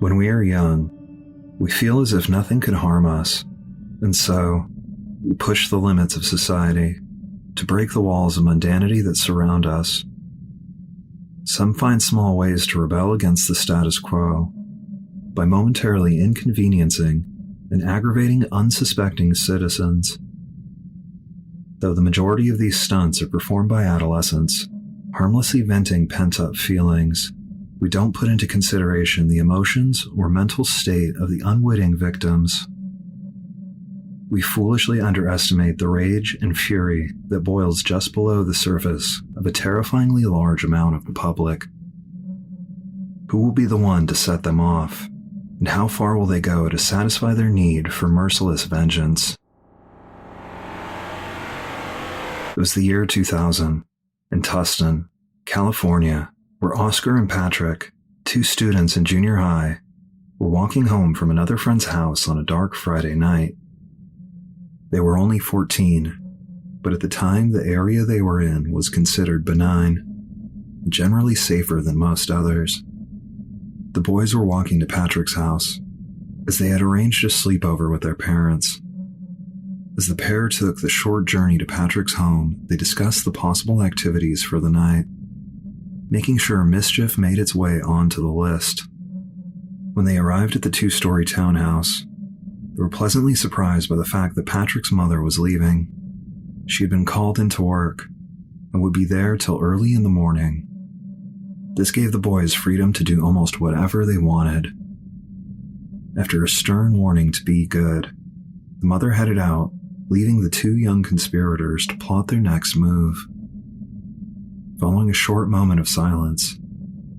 When we are young, we feel as if nothing could harm us, and so we push the limits of society to break the walls of mundanity that surround us. Some find small ways to rebel against the status quo by momentarily inconveniencing and aggravating unsuspecting citizens. Though the majority of these stunts are performed by adolescents, harmlessly venting pent-up feelings, we don't put into consideration the emotions or mental state of the unwitting victims. We foolishly underestimate the rage and fury that boils just below the surface of a terrifyingly large amount of the public. Who will be the one to set them off, and how far will they go to satisfy their need for merciless vengeance? It was the year 2000, in Tustin, California, where Oscar and Patrick, two students in junior high, were walking home from another friend's house on a dark Friday night. They were only 14, but at the time the area they were in was considered benign, generally safer than most others. The boys were walking to Patrick's house, as they had arranged a sleepover with their parents. As the pair took the short journey to Patrick's home, they discussed the possible activities for the night, making sure mischief made its way onto the list. When they arrived at the two-story townhouse, they were pleasantly surprised by the fact that Patrick's mother was leaving. She had been called into work and would be there till early in the morning. This gave the boys freedom to do almost whatever they wanted. After a stern warning to be good, the mother headed out, leaving the two young conspirators to plot their next move. Following a short moment of silence,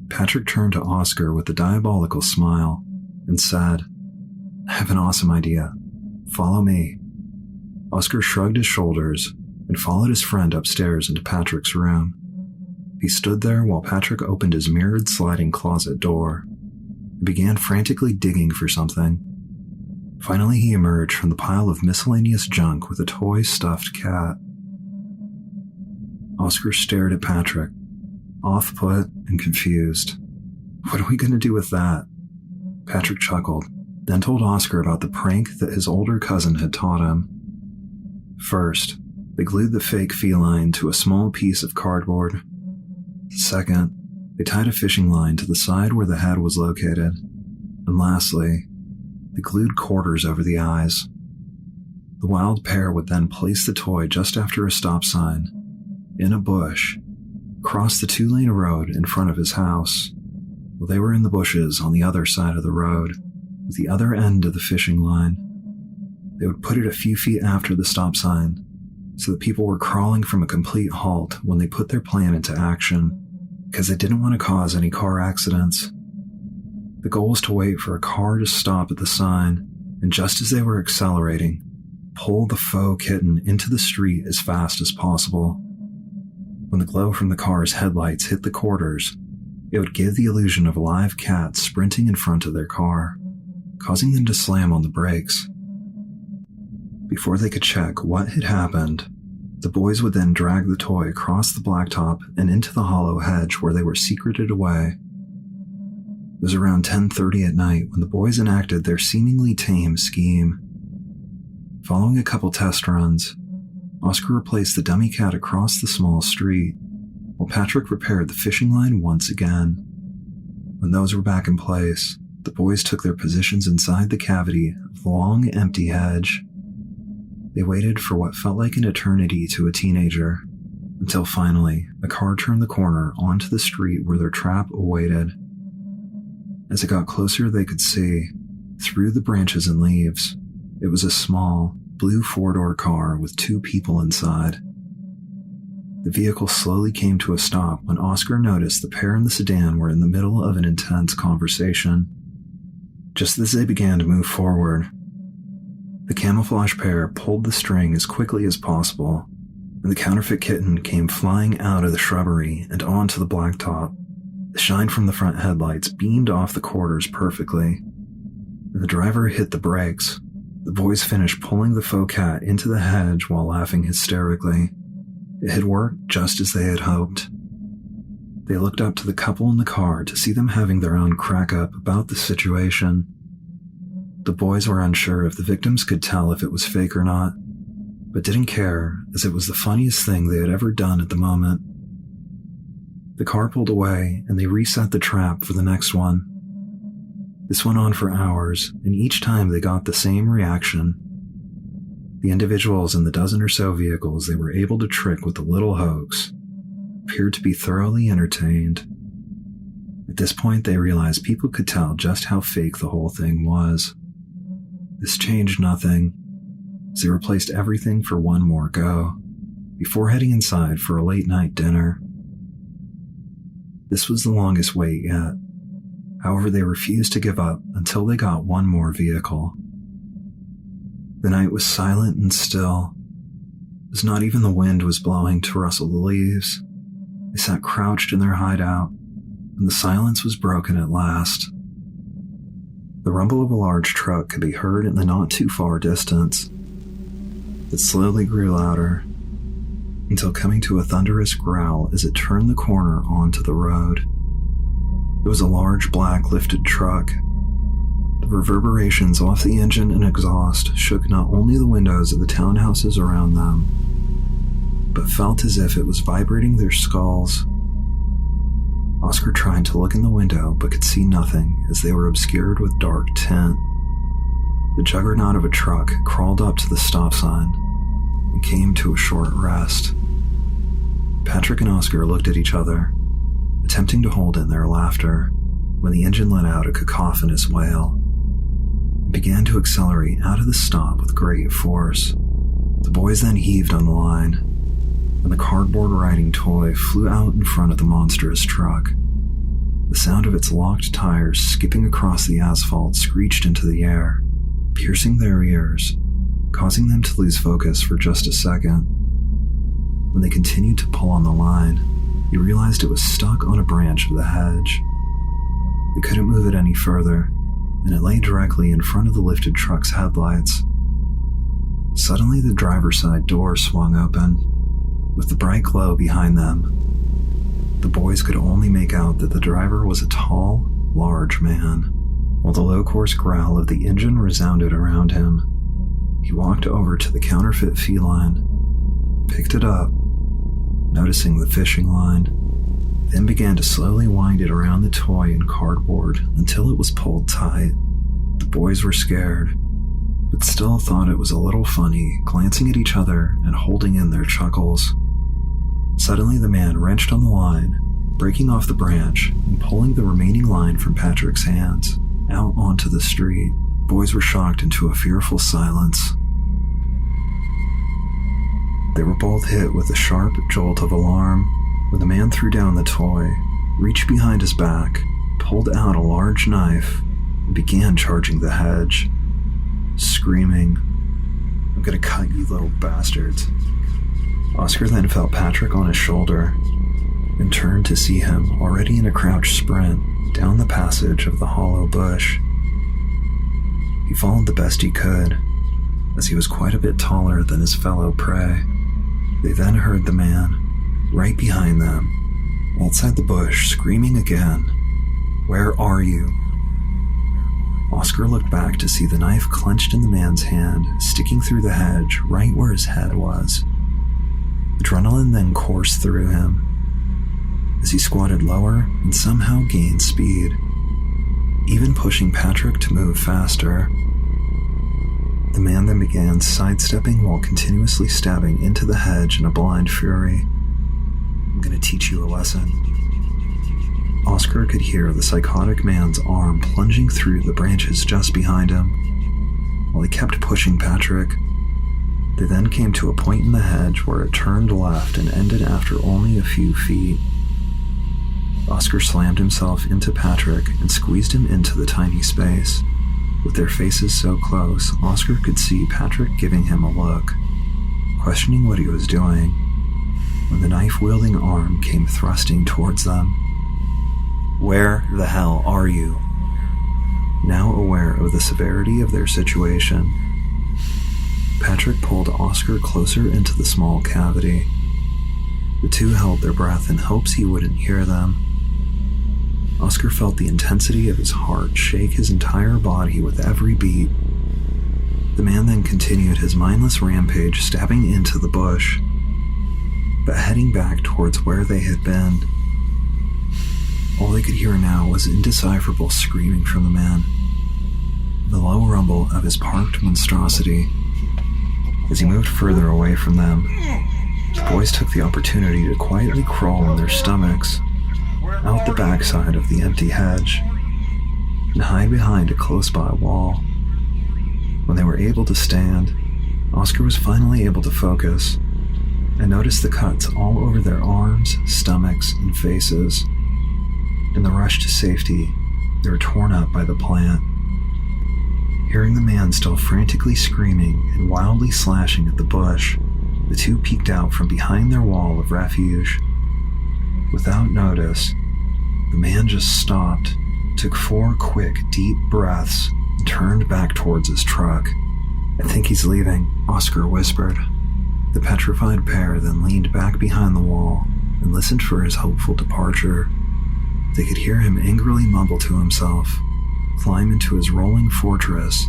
Patrick turned to Oscar with a diabolical smile and said, "I have an awesome idea. Follow me." Oscar shrugged his shoulders and followed his friend upstairs into Patrick's room. He stood there while Patrick opened his mirrored sliding closet door and began frantically digging for something. Finally, he emerged from the pile of miscellaneous junk with a toy stuffed cat. Oscar stared at Patrick, off-put and confused. "What are we going to do with that?" Patrick chuckled, then told Oscar about the prank that his older cousin had taught him. First, they glued the fake feline to a small piece of cardboard. Second, they tied a fishing line to the side where the head was located. And lastly, they glued quarters over the eyes. The wild pair would then place the toy just after a stop sign, in a bush, cross the two-lane road in front of his house, while they were in the bushes on the other side of the road, with the other end of the fishing line. They would put it a few feet after the stop sign, so that people were crawling from a complete halt when they put their plan into action, because they didn't want to cause any car accidents. The goal was to wait for a car to stop at the sign, and just as they were accelerating, pull the faux kitten into the street as fast as possible. When the glow from the car's headlights hit the quarters, it would give the illusion of a live cat sprinting in front of their car, causing them to slam on the brakes. Before they could check what had happened, the boys would then drag the toy across the blacktop and into the hollow hedge where they were secreted away. It was around 10:30 at night when the boys enacted their seemingly tame scheme. Following a couple test runs, Oscar replaced the dummy cat across the small street, while Patrick repaired the fishing line once again. When those were back in place, the boys took their positions inside the cavity of the long, empty hedge. They waited for what felt like an eternity to a teenager, until finally a car turned the corner onto the street where their trap awaited. As it got closer, they could see, through the branches and leaves, it was a small, blue four-door car with two people inside. The vehicle slowly came to a stop when Oscar noticed the pair in the sedan were in the middle of an intense conversation. Just as they began to move forward, the camouflage pair pulled the string as quickly as possible, and the counterfeit kitten came flying out of the shrubbery and onto the blacktop. The shine from the front headlights beamed off the quarters perfectly, and the driver hit the brakes. The boys finished pulling the faux cat into the hedge while laughing hysterically. It had worked just as they had hoped. They looked up to the couple in the car to see them having their own crack up about the situation. The boys were unsure if the victims could tell if it was fake or not, but didn't care as it was the funniest thing they had ever done at the moment. The car pulled away and they reset the trap for the next one. This went on for hours, and each time they got the same reaction. The individuals in the dozen or so vehicles they were able to trick with the little hoax appeared to be thoroughly entertained. At this point, they realized people could tell just how fake the whole thing was. This changed nothing, as they replaced everything for one more go, before heading inside for a late-night dinner. This was the longest wait yet. However, they refused to give up until they got one more vehicle. The night was silent and still, as not even the wind was blowing to rustle the leaves. They sat crouched in their hideout, and the silence was broken at last. The rumble of a large truck could be heard in the not-too-far distance. It slowly grew louder, until coming to a thunderous growl as it turned the corner onto the road. It was a large black lifted truck. The reverberations off the engine and exhaust shook not only the windows of the townhouses around them, but felt as if it was vibrating their skulls. Oscar tried to look in the window but could see nothing as they were obscured with dark tint. The juggernaut of a truck crawled up to the stop sign and came to a short rest. Patrick and Oscar looked at each other, attempting to hold in their laughter, when the engine let out a cacophonous wail and began to accelerate out of the stop with great force. The boys then heaved on the line, and the cardboard riding toy flew out in front of the monstrous truck. The sound of its locked tires skipping across the asphalt screeched into the air, piercing their ears, causing them to lose focus for just a second. When they continued to pull on the line, he realized it was stuck on a branch of the hedge. They couldn't move it any further, and it lay directly in front of the lifted truck's headlights. Suddenly, the driver's side door swung open, with the bright glow behind them. The boys could only make out that the driver was a tall, large man, while the low, coarse growl of the engine resounded around him. He walked over to the counterfeit feline, picked it up, noticing the fishing line, then began to slowly wind it around the toy and cardboard until it was pulled tight. The boys were scared, but still thought it was a little funny, glancing at each other and holding in their chuckles. Suddenly the man wrenched on the line, breaking off the branch and pulling the remaining line from Patrick's hands out onto the street. Boys were shocked into a fearful silence. They were both hit with a sharp jolt of alarm when the man threw down the toy, reached behind his back, pulled out a large knife, and began charging the hedge, screaming, "I'm gonna cut you little bastards." Oscar then felt Patrick on his shoulder and turned to see him already in a crouched sprint down the passage of the hollow bush. He followed the best he could, as he was quite a bit taller than his fellow prey. They then heard the man, right behind them, outside the bush, screaming again, "Where are you?" Oscar looked back to see the knife clenched in the man's hand, sticking through the hedge right where his head was. Adrenaline then coursed through him, as he squatted lower and somehow gained speed, even pushing Patrick to move faster. The man then began sidestepping while continuously stabbing into the hedge in a blind fury. "I'm gonna teach you a lesson." Oscar could hear the psychotic man's arm plunging through the branches just behind him, while he kept pushing Patrick. They then came to a point in the hedge where it turned left and ended after only a few feet. Oscar slammed himself into Patrick and squeezed him into the tiny space. With their faces so close, Oscar could see Patrick giving him a look, questioning what he was doing, when the knife-wielding arm came thrusting towards them. "Where the hell are you?" Now aware of the severity of their situation, Patrick pulled Oscar closer into the small cavity. The two held their breath in hopes he wouldn't hear them. Oscar felt the intensity of his heart shake his entire body with every beat. The man then continued his mindless rampage, stabbing into the bush, but heading back towards where they had been. All they could hear now was indecipherable screaming from the man, the low rumble of his parked monstrosity. As he moved further away from them, the boys took the opportunity to quietly crawl on their stomachs out the backside of the empty hedge and hide behind a close-by wall. When they were able to stand, Oscar was finally able to focus and noticed the cuts all over their arms, stomachs, and faces. In the rush to safety, they were torn up by the plant. Hearing the man still frantically screaming and wildly slashing at the bush, the two peeked out from behind their wall of refuge. Without notice, the man just stopped, took 4 quick, deep breaths, and turned back towards his truck. "I think he's leaving," Oscar whispered. The petrified pair then leaned back behind the wall and listened for his hopeful departure. They could hear him angrily mumble to himself, climb into his rolling fortress,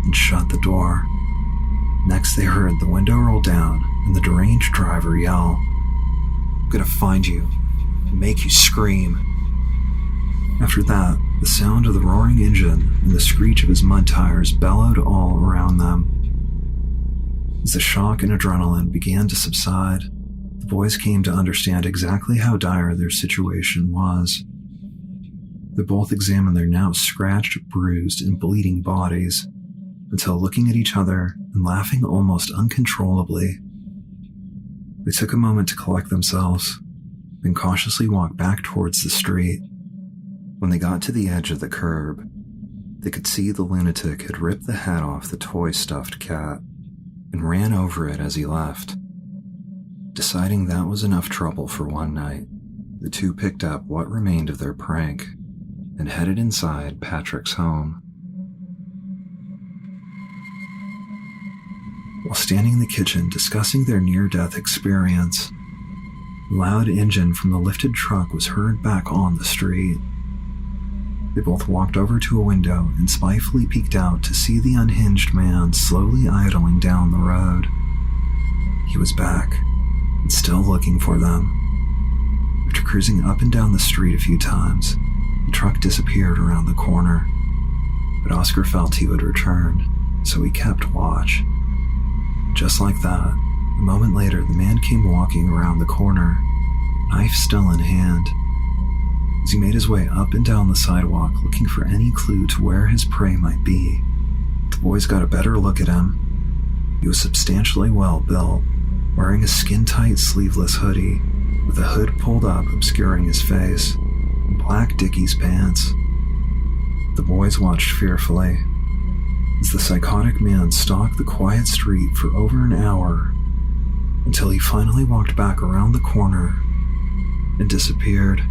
and shut the door. Next they heard the window roll down and the deranged driver yell, "I'm gonna find you and make you scream." After that, the sound of the roaring engine and the screech of his mud tires bellowed all around them. As the shock and adrenaline began to subside, the boys came to understand exactly how dire their situation was. They both examined their now scratched, bruised, and bleeding bodies until looking at each other and laughing almost uncontrollably. They took a moment to collect themselves, then cautiously walked back towards the street. When they got to the edge of the curb, they could see the lunatic had ripped the head off the toy stuffed cat and ran over it as he left. Deciding that was enough trouble for one night, the two picked up what remained of their prank and headed inside Patrick's home. While standing in the kitchen discussing their near-death experience, the loud engine from the lifted truck was heard back on the street. They both walked over to a window and spitefully peeked out to see the unhinged man slowly idling down the road. He was back and still looking for them. After cruising up and down the street a few times, the truck disappeared around the corner, but Oscar felt he would return, so he kept watch. Just like that, a moment later the man came walking around the corner, knife still in hand. As he made his way up and down the sidewalk looking for any clue to where his prey might be, the boys got a better look at him. He was substantially well built, wearing a skin-tight sleeveless hoodie with the hood pulled up obscuring his face, and black Dickies pants. The boys watched fearfully as the psychotic man stalked the quiet street for over an hour until he finally walked back around the corner and disappeared.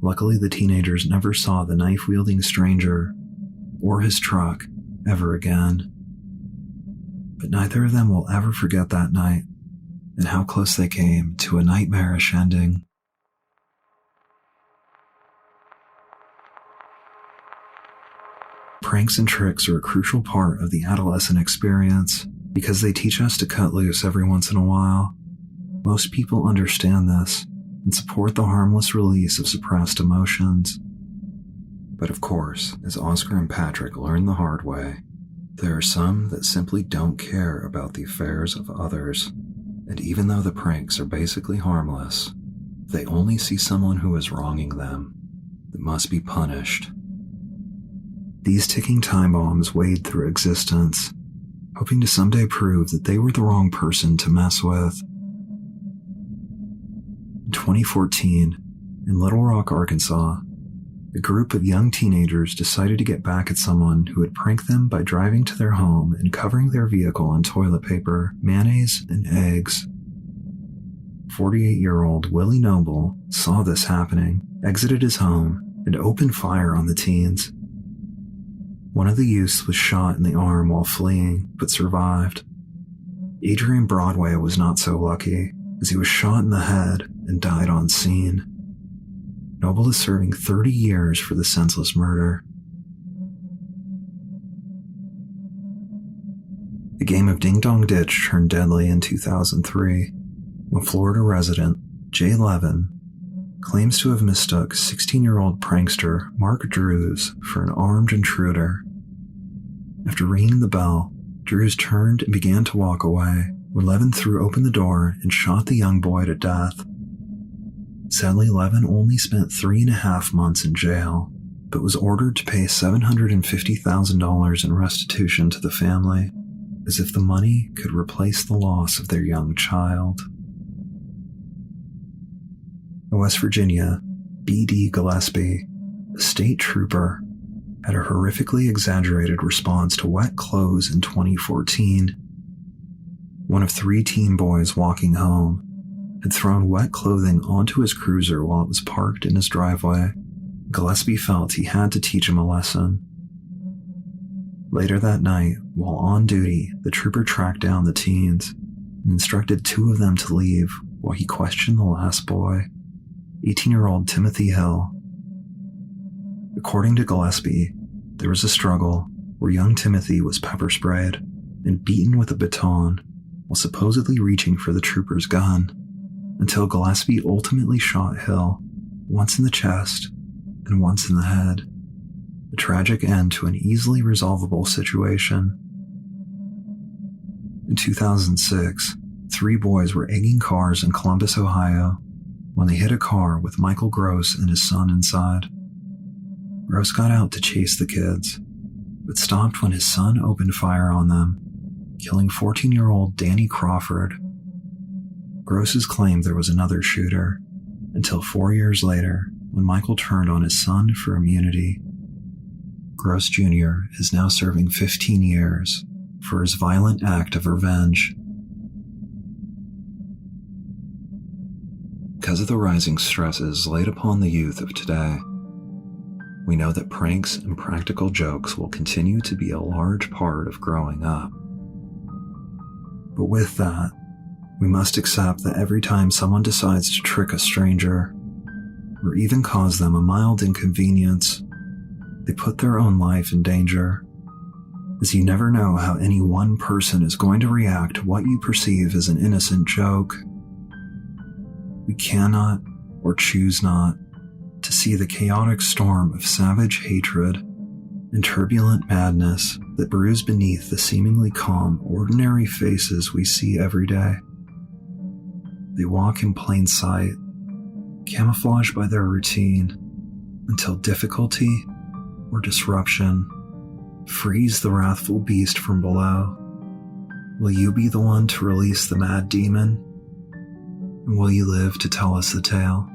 Luckily, the teenagers never saw the knife-wielding stranger or his truck ever again. But neither of them will ever forget that night and how close they came to a nightmarish ending. Pranks and tricks are a crucial part of the adolescent experience because they teach us to cut loose every once in a while. Most people understand this and support the harmless release of suppressed emotions. But of course, as Oscar and Patrick learned the hard way, there are some that simply don't care about the affairs of others, and even though the pranks are basically harmless, they only see someone who is wronging them that must be punished. These ticking time bombs wade through existence, hoping to someday prove that they were the wrong person to mess with. In 2014, in Little Rock, Arkansas, a group of young teenagers decided to get back at someone who had pranked them by driving to their home and covering their vehicle in toilet paper, mayonnaise, and eggs. 48-year-old Willie Noble saw this happening, exited his home, and opened fire on the teens. One of the youths was shot in the arm while fleeing, but survived. Adrian Broadway was not so lucky, as he was shot in the head and died on scene. Noble is serving 30 years for the senseless murder. The game of Ding Dong Ditch turned deadly in 2003 when Florida resident Jay Levin claims to have mistook 16-year-old prankster Mark Drews for an armed intruder. After ringing the bell, Drews turned and began to walk away when Levin threw open the door and shot the young boy to death. Sadly, Levin only spent 3.5 months in jail, but was ordered to pay $750,000 in restitution to the family, as if the money could replace the loss of their young child. In West Virginia, B.D. Gillespie, a state trooper, had a horrifically exaggerated response to wet clothes in 2014. One of 3 teen boys walking home had thrown wet clothing onto his cruiser while it was parked in his driveway. Gillespie felt he had to teach him a lesson. Later that night, while on duty, the trooper tracked down the teens and instructed 2 of them to leave while he questioned the last boy, 18-year-old Timothy Hill. According to Gillespie, there was a struggle where young Timothy was pepper sprayed and beaten with a baton while supposedly reaching for the trooper's gun, until Gillespie ultimately shot Hill, once in the chest and once in the head. A tragic end to an easily resolvable situation. In 2006, 3 boys were egging cars in Columbus, Ohio, when they hit a car with Michael Gross and his son inside. Gross got out to chase the kids, but stopped when his son opened fire on them, killing 14-year-old Danny Crawford. Gross's claimed there was another shooter, until 4 years later, when Michael turned on his son for immunity. Gross Jr. is now serving 15 years for his violent act of revenge. Because of the rising stresses laid upon the youth of today, we know that pranks and practical jokes will continue to be a large part of growing up. But with that, we must accept that every time someone decides to trick a stranger, or even cause them a mild inconvenience, they put their own life in danger, as you never know how any one person is going to react to what you perceive as an innocent joke. We cannot, or choose not, to see the chaotic storm of savage hatred and turbulent madness that brews beneath the seemingly calm, ordinary faces we see every day. They walk in plain sight, camouflaged by their routine, until difficulty or disruption frees the wrathful beast from below. Will you be the one to release the mad demon? And will you live to tell us the tale?